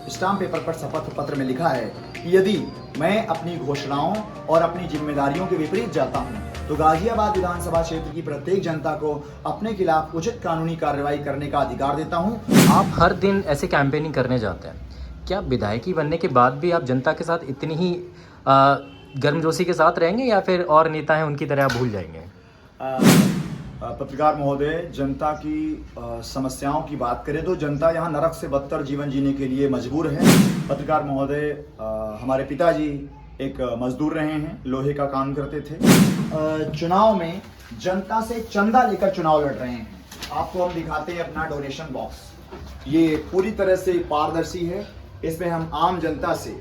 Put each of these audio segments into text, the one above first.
Stamp paper पर शपथ पत्र में लिखा है कि यदि मैं अपनी घोषणाओं और अपनी जिम्मेदारियों के विपरीत जाता हूं तो गाजियाबाद विधानसभा क्षेत्र की प्रत्येक जनता को अपने खिलाफ उचित कानूनी कार्रवाई करने का अधिकार देता हूं। आप हर दिन ऐसे कैंपेनिंग करने जाते हैं, क्या विधायकी बनने के बाद भी आप जनता के साथ इतनी ही गर्मजोशी के साथ रहेंगे या फिर और नेता हैं उनकी तरह आप भूल जाएंगे? पत्रकार महोदय, जनता की समस्याओं की बात करें तो जनता यहाँ नरक से बदतर जीवन जीने के लिए मजबूर है। पत्रकार महोदय, हमारे पिताजी एक मजदूर रहे हैं, लोहे का काम करते थे। चुनाव में जनता से चंदा लेकर चुनाव लड़ रहे हैं। आपको हम दिखाते हैं अपना डोनेशन बॉक्स। ये पूरी तरह से पारदर्शी है। इसमें हम आम जनता से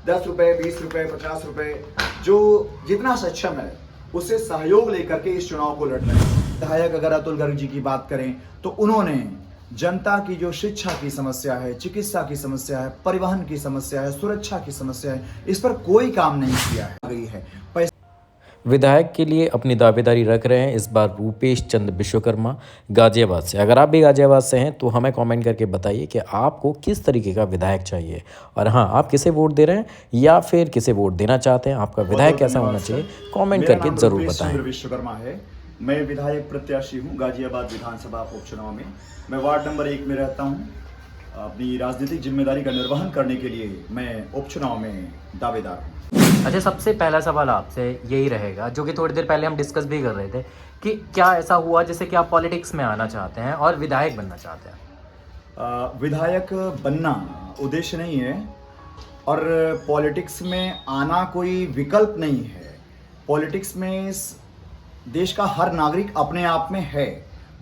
10 रुपए, 20 रुपए, 50 रुपए, जो जितना सक्षम है उससे सहयोग लेकर के इस चुनाव को लड़ रहे हैं। विधायक अगर अतुल गर्ग जी की बात करें तो उन्होंने जनता की जो शिक्षा की समस्या है, चिकित्सा की समस्या है, परिवहन की समस्या है, सुरक्षा की समस्या है, इस पर कोई काम नहीं किया है। विधायक के लिए अपनी दावेदारी रख रहे हैं इस बार रूपेश चंद्र विश्वकर्मा गाजियाबाद से। अगर आप भी गाजियाबाद से हैं तो हमें कमेंट करके बताइए कि आपको किस तरीके का विधायक चाहिए, और हाँ, आप किसे वोट दे रहे हैं या फिर किसे वोट देना चाहते हैं, आपका विधायक कैसा होना चाहिए, कमेंट करके जरूर बताएं। विश्वकर्मा है, मैं विधायक प्रत्याशी हूँ गाजियाबाद विधानसभा उपचुनाव में। मैं वार्ड नंबर 1 में रहता हूँ। अपनी राजनीतिक जिम्मेदारी का निर्वहन करने के लिए मैं उपचुनाव में दावेदार हूँ। अच्छा, सबसे पहला सवाल आपसे यही रहेगा, जो कि थोड़ी देर पहले हम डिस्कस भी कर रहे थे, कि क्या ऐसा हुआ जैसे कि आप पॉलिटिक्स में आना चाहते हैं और विधायक बनना चाहते हैं? विधायक बनना उद्देश्य नहीं है और पॉलिटिक्स में आना कोई विकल्प नहीं है। पॉलिटिक्स में देश का हर नागरिक अपने आप में है।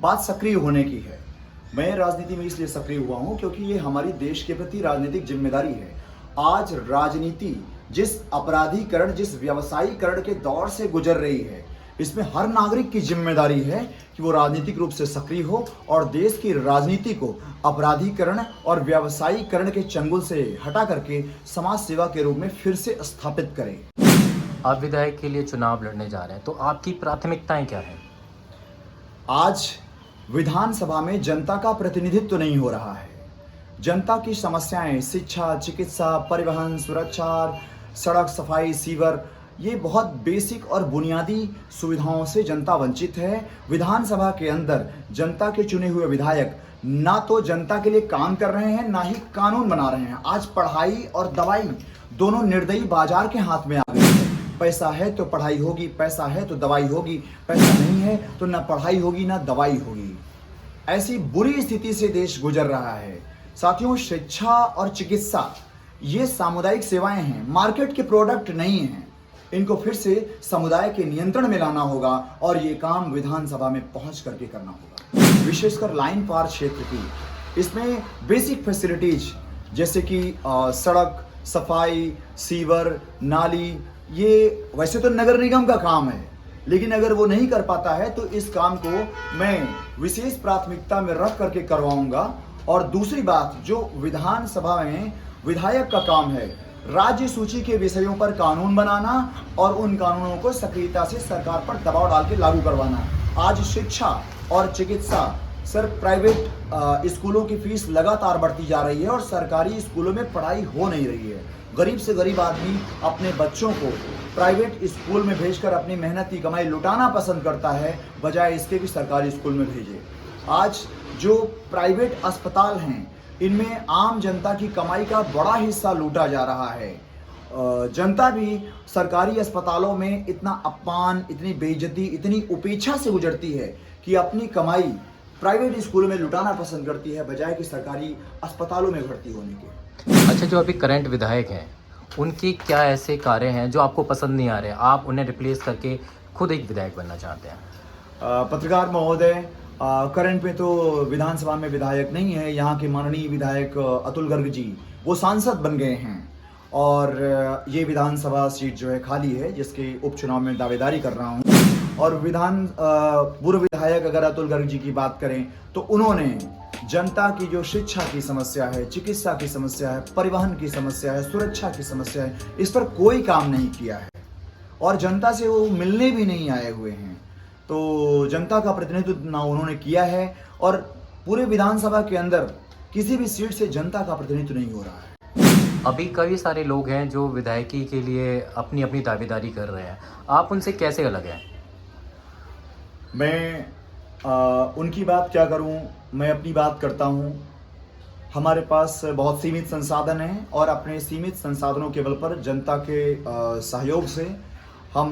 बात सक्रिय होने की है। मैं राजनीति में इसलिए सक्रिय हुआ हूँ क्योंकि ये हमारी देश के प्रति राजनीतिक जिम्मेदारी है। आज राजनीति जिस अपराधीकरण, जिस व्यवसायीकरण के दौर से गुजर रही है, इसमें हर नागरिक की जिम्मेदारी है कि वो राजनीतिक रूप से सक्रिय हो और देश की राजनीति को अपराधीकरण और व्यवसायीकरण के चंगुल से हटा करके समाज सेवा के रूप में फिर से स्थापित करे। आप विधायक के लिए चुनाव लड़ने जा रहे हैं, तो आपकी प्राथमिकताएं क्या हैं? आज विधानसभा में जनता का प्रतिनिधित्व नहीं हो रहा है। जनता की समस्याएं शिक्षा, चिकित्सा, परिवहन, सुरक्षा, सड़क, सफाई, सीवर, ये बहुत बेसिक और बुनियादी सुविधाओं से जनता वंचित है। विधानसभा के अंदर जनता के चुने हुए विधायक ना तो जनता के लिए काम कर रहे हैं, ना ही कानून बना रहे हैं। आज पढ़ाई और दवाई दोनों निर्दयी बाजार के हाथ में आ गई है। पैसा है तो पढ़ाई होगी, पैसा है तो दवाई होगी, पैसा नहीं है तो ना पढ़ाई होगी ना दवाई होगी। ऐसी बुरी स्थिति से देश गुजर रहा है। साथियों, शिक्षा और चिकित्सा ये सामुदायिक सेवाएं हैं, मार्केट के प्रोडक्ट नहीं हैं। इनको फिर से समुदाय के नियंत्रण में लाना होगा और ये काम विधानसभा में पहुंच करके करना होगा। विशेषकर लाइन पार क्षेत्र की इसमें बेसिक फैसिलिटीज जैसे कि सड़क, सफाई, सीवर, नाली, ये वैसे तो नगर निगम का काम है, लेकिन अगर वो नहीं कर पाता है तो इस काम को मैं विशेष प्राथमिकता में रख करके करवाऊंगा। और दूसरी बात, जो विधानसभा में विधायक का काम है, राज्य सूची के विषयों पर कानून बनाना और उन कानूनों को सक्रियता से सरकार पर दबाव डाल के लागू करवाना। आज शिक्षा और चिकित्सा, सर, प्राइवेट स्कूलों की फीस लगातार बढ़ती जा रही है और सरकारी स्कूलों में पढ़ाई हो नहीं रही है। गरीब से गरीब आदमी अपने बच्चों को प्राइवेट स्कूल में भेजकर अपनी मेहनत की कमाई लुटाना पसंद करता है, बजाय इसके कि सरकारी स्कूल में भेजे। आज जो प्राइवेट अस्पताल हैं, इनमें आम जनता की कमाई का बड़ा हिस्सा लूटा जा रहा है। जनता भी सरकारी अस्पतालों में इतना अपमान, इतनी बेइज्जती, इतनी उपेक्षा से गुजरती है कि अपनी कमाई प्राइवेट स्कूलों में लुटाना पसंद करती है, बजाय कि सरकारी अस्पतालों में भर्ती होने के। अच्छा, जो अभी करंट विधायक हैं, उनके क्या ऐसे कार्य हैं जो आपको पसंद नहीं आ रहे, आप उन्हें रिप्लेस करके खुद एक विधायक बनना चाहते हैं? पत्रकार महोदय, करंट में तो विधानसभा में विधायक नहीं है। यहाँ के माननीय विधायक अतुल गर्ग जी वो सांसद बन गए हैं और ये विधानसभा सीट जो है खाली है, जिसके उपचुनाव में दावेदारी कर रहा हूँ। और पूर्व विधायक अगर अतुल गर्ग जी की बात करें तो उन्होंने जनता की जो शिक्षा की समस्या है, चिकित्सा की समस्या है, परिवहन की समस्या है, सुरक्षा की समस्या है, इस पर कोई काम नहीं किया है और जनता से वो मिलने भी नहीं आए हुए हैं। तो जनता का प्रतिनिधित्व ना उन्होंने किया है और पूरे विधानसभा के अंदर किसी भी सीट से जनता का प्रतिनिधित्व नहीं हो रहा है। अभी कई सारे लोग हैं जो विधायकी के लिए अपनी अपनी दावेदारी कर रहे हैं, आप उनसे कैसे अलग हैं? मैं उनकी बात क्या करूं, मैं अपनी बात करता हूं। हमारे पास बहुत सीमित संसाधन हैं और अपने सीमित संसाधनों के बल पर जनता के सहयोग से हम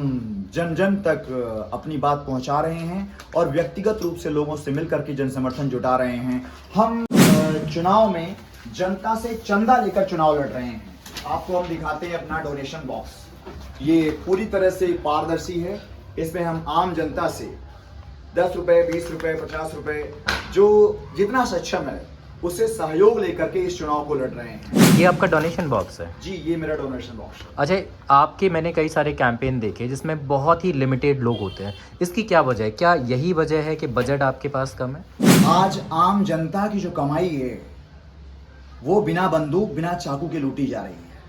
जन जन तक अपनी बात पहुंचा रहे हैं और व्यक्तिगत रूप से लोगों से मिलकर के जन समर्थन जुटा रहे हैं। हम चुनाव में जनता से चंदा लेकर चुनाव लड़ रहे हैं। आपको हम दिखाते हैं अपना डोनेशन बॉक्स। ये पूरी तरह से पारदर्शी है। इसमें हम आम जनता से 10 रुपए, 20 रुपए, 50 रुपए, जो जितना सक्षम है उससे सहयोग लेकर के इस चुनाव को लड़ रहे हैं। ये आपका डोनेशन बॉक्स है? जी, ये मेरा डोनेशन बॉक्स है। अच्छा, आपके मैंने कई सारे कैंपेन देखे जिसमें बहुत ही लिमिटेड लोग होते हैं, इसकी क्या वजह है? क्या यही वजह है कि बजट आपके पास कम है? आज आम जनता की जो कमाई है वो बिना बंदूक, बिना चाकू के लूटी जा रही है,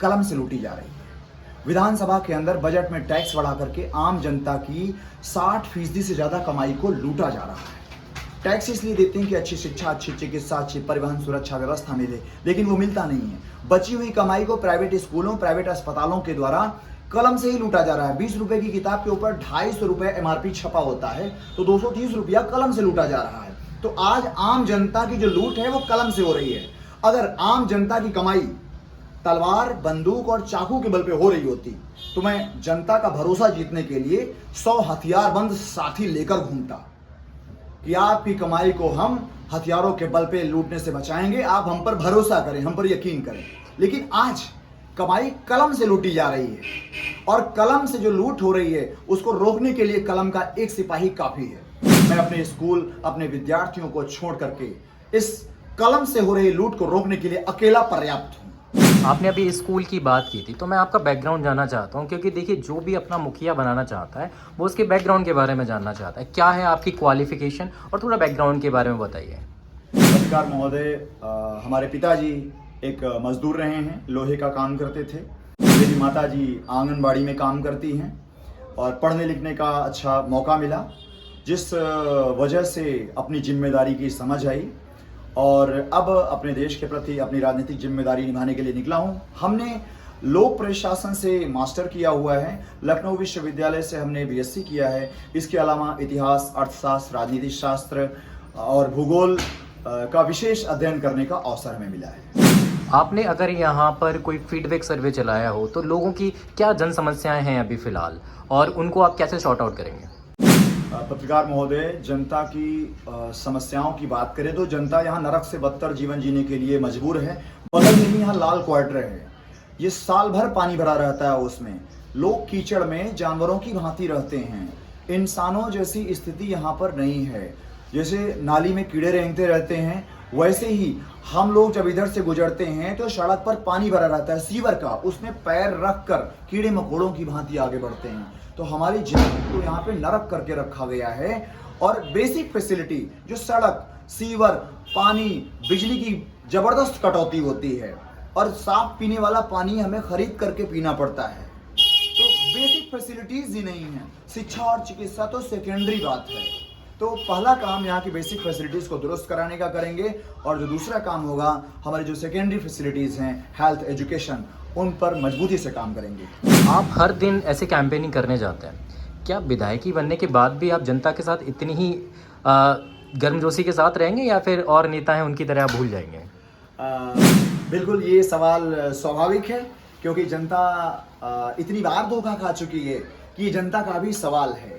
कलम से लूटी जा रही है। विधानसभा के अंदर बजट में टैक्स बढ़ा करके आम जनता की 60% से ज्यादा कमाई को लूटा जा रहा है। टैक्स इसलिए देते हैं कि अच्छी शिक्षा, अच्छी चिकित्सा, अच्छी परिवहन सुरक्षा व्यवस्था मिले, लेकिन वो मिलता नहीं है। बची हुई कमाई को प्राइवेट स्कूलों, प्राइवेट अस्पतालों के द्वारा कलम से ही लूटा जा रहा है। 20 रुपए की किताब के ऊपर 250 रुपए MRP छपा होता है, तो 230 रुपया कलम से लूटा जा रहा है। तो आज आम जनता की जो लूट है वो कलम से हो रही है। अगर आम जनता की कमाई तलवार, बंदूक और चाकू के बल पे हो रही होती तो मैं जनता का भरोसा जीतने के लिए 100 हथियारबंद साथी लेकर घूमता कि आपकी कमाई को हम हथियारों के बल पे लूटने से बचाएंगे, आप हम पर भरोसा करें, हम पर यकीन करें। लेकिन आज कमाई कलम से लूटी जा रही है और कलम से जो लूट हो रही है उसको रोकने के लिए कलम का एक सिपाही काफी है। मैं अपने स्कूल, अपने विद्यार्थियों को छोड़ करके इस कलम से हो रही लूट को रोकने के लिए अकेला पर्याप्त हूं। आपने अभी स्कूल की बात की थी, तो मैं आपका बैकग्राउंड जानना चाहता हूँ, क्योंकि देखिए जो भी अपना मुखिया बनाना चाहता है वो उसके बैकग्राउंड के बारे में जानना चाहता है। क्या है आपकी क्वालिफिकेशन, और थोड़ा बैकग्राउंड के बारे में बताइए। पत्रकार महोदय, हमारे पिताजी एक मजदूर रहे हैं, लोहे का काम करते थे। मेरी माताजी आंगनबाड़ी में काम करती हैं और पढ़ने लिखने का अच्छा मौका मिला, जिस वजह से अपनी जिम्मेदारी की समझ आई और अब अपने देश के प्रति अपनी राजनीतिक जिम्मेदारी निभाने के लिए निकला हूँ। हमने लोक प्रशासन से मास्टर किया हुआ है, लखनऊ विश्वविद्यालय से हमने BSc किया है। इसके अलावा इतिहास, अर्थशास्त्र, राजनीतिक शास्त्र और भूगोल का विशेष अध्ययन करने का अवसर हमें मिला है। आपने अगर यहाँ पर कोई फीडबैक सर्वे चलाया हो तो लोगों की क्या जन समस्याएं हैं अभी फिलहाल, और उनको आप कैसे सॉर्ट आउट करेंगे? पत्रकार महोदय, जनता की समस्याओं की बात करें तो जनता यहाँ नरक से बदतर जीवन जीने के लिए मजबूर है। बगल में ही यहाँ लाल क्वार्टर है, ये साल भर पानी भरा रहता है उसमें। लोग कीचड़ में जानवरों की भांति रहते हैं। इंसानों जैसी स्थिति यहाँ पर नहीं है। जैसे नाली में कीड़े रेंगते रहते हैं, वैसे ही हम लोग जब इधर से गुजरते हैं तो सड़क पर पानी भरा रहता है सीवर का, उसमें पैर रख कर कीड़े मकोड़ों की भांति आगे बढ़ते हैं। तो हमारी जिंदगी को यहाँ पे नरक करके रखा गया है और बेसिक फैसिलिटी जो सड़क, सीवर, पानी, बिजली की जबरदस्त कटौती होती है और साफ पीने वाला पानी हमें खरीद करके पीना पड़ता है। तो बेसिक फैसिलिटीज ही नहीं है। शिक्षा और चिकित्सा तो सेकेंडरी बात है। तो पहला काम यहाँ की बेसिक फैसिलिटीज को दुरुस्त कराने का करेंगे और जो दूसरा काम होगा, हमारी जो सेकेंडरी फैसिलिटीज हैं, हेल्थ, एजुकेशन, उन पर मजबूती से काम करेंगे। आप हर दिन ऐसे कैंपेनिंग करने जाते हैं, क्या विधायकी बनने के बाद भी आप जनता के साथ इतनी ही गर्मजोशी के साथ रहेंगे, या फिर और नेता हैं उनकी तरह आप भूल जाएंगे? बिल्कुल, ये सवाल स्वाभाविक है क्योंकि जनता इतनी बार धोखा खा चुकी है कि ये जनता का भी सवाल है।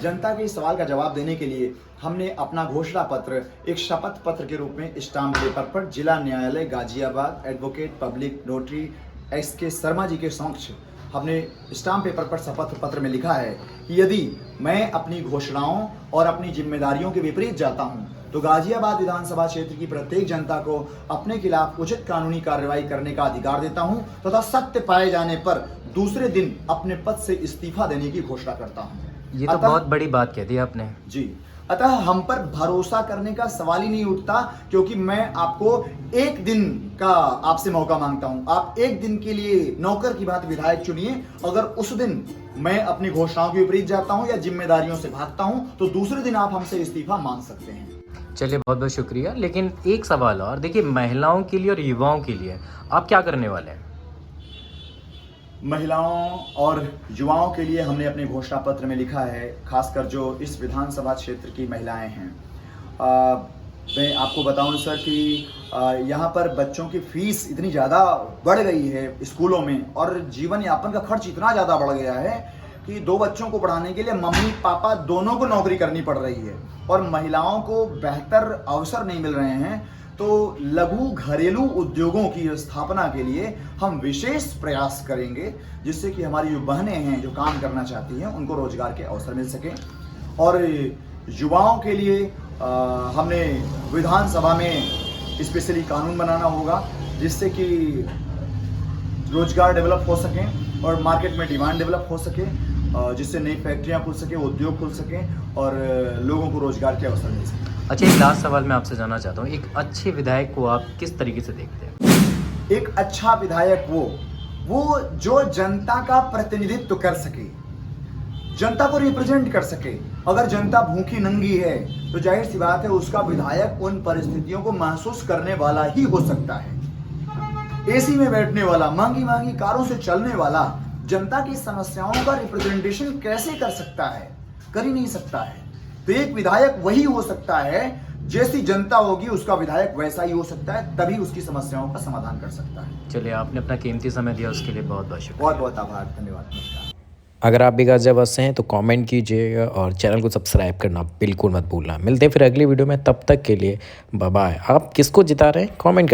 जनता के इस सवाल का जवाब देने के लिए हमने अपना घोषणा पत्र एक शपथ पत्र के रूप में स्टाम्प पेपर पर जिला न्यायालय Ghaziabad advocate public notary SK Sharma ji के समक्ष हमने स्टाम्प पेपर पर शपथ पत्र में लिखा है कि यदि मैं अपनी घोषणाओं और अपनी जिम्मेदारियों के विपरीत जाता हूं तो गाजियाबाद विधानसभा क्षेत्र की प्रत्येक जनता को अपने खिलाफ उचित कानूनी कार्रवाई करने का अधिकार देता हूं तथा सत्य पाए जाने पर दूसरे दिन अपने पद से इस्तीफा देने की घोषणा करता हूं। ये तो बहुत बड़ी बात कह दी आपने जी। अतः हम पर भरोसा करने का सवाल ही नहीं उठता, क्योंकि मैं आपको एक दिन का आपसे मौका मांगता हूं। आप एक दिन के लिए नौकर की बात विधायक चुनिए। अगर उस दिन मैं अपनी घोषणाओं के विपरीत जाता हूं या जिम्मेदारियों से भागता हूं तो दूसरे दिन आप हमसे इस्तीफा मांग सकते हैं। चलिए बहुत बहुत शुक्रिया। लेकिन एक सवाल और, देखिए महिलाओं के लिए और युवाओं के लिए आप क्या करने वाले हैं? महिलाओं और युवाओं के लिए हमने अपने घोषणा पत्र में लिखा है, खासकर जो इस विधानसभा क्षेत्र की महिलाएं हैं। मैं आपको बताऊं सर कि यहाँ पर बच्चों की फीस इतनी ज़्यादा बढ़ गई है स्कूलों में, और जीवन यापन का खर्च इतना ज़्यादा बढ़ गया है कि 2 बच्चों को पढ़ाने के लिए मम्मी पापा दोनों को नौकरी करनी पड़ रही है, और महिलाओं को बेहतर अवसर नहीं मिल रहे हैं। तो लघु घरेलू उद्योगों की स्थापना के लिए हम विशेष प्रयास करेंगे, जिससे कि हमारी जो बहनें हैं जो काम करना चाहती हैं उनको रोजगार के अवसर मिल सकें। और युवाओं के लिए हमने विधानसभा में स्पेशली कानून बनाना होगा, जिससे कि रोजगार डेवलप हो सकें और मार्केट में डिमांड डेवलप हो सके, जिससे नई फैक्ट्रियां खुल सके, उद्योग खुल सकें और लोगों को रोजगार के अवसर मिल सके। अच्छा, एक लास्ट सवाल मैं आपसे जानना चाहता हूँ, एक अच्छे विधायक को आप किस तरीके से देखते हैं? एक अच्छा विधायक वो जो जनता का प्रतिनिधित्व कर सके, जनता को रिप्रेजेंट कर सके। अगर जनता भूखी नंगी है तो जाहिर सी बात है उसका विधायक उन परिस्थितियों को महसूस करने वाला ही हो सकता है। एसी में बैठने वाला, महंगी महंगी कारों से चलने वाला जनता की समस्याओं का रिप्रेजेंटेशन कैसे कर सकता है? कर ही नहीं सकता है। तो एक विधायक वही हो सकता है, जैसी जनता होगी उसका विधायक वैसा ही हो सकता है, तभी उसकी समस्याओं का समाधान कर सकता है। चलिए, आपने अपना कीमती समय दिया, उसके लिए बहुत बहुत शुक्रिया। बहुत बहुत आभार, धन्यवाद, नमस्कार। अगर आप भी गाजियाबाद से हैं तो कमेंट कीजिएगा और चैनल को सब्सक्राइब करना बिल्कुल मत भूलना। मिलते हैं फिर अगली वीडियो में, तब तक के लिए बाय बाय। आप किसको जिता रहे हैं कमेंट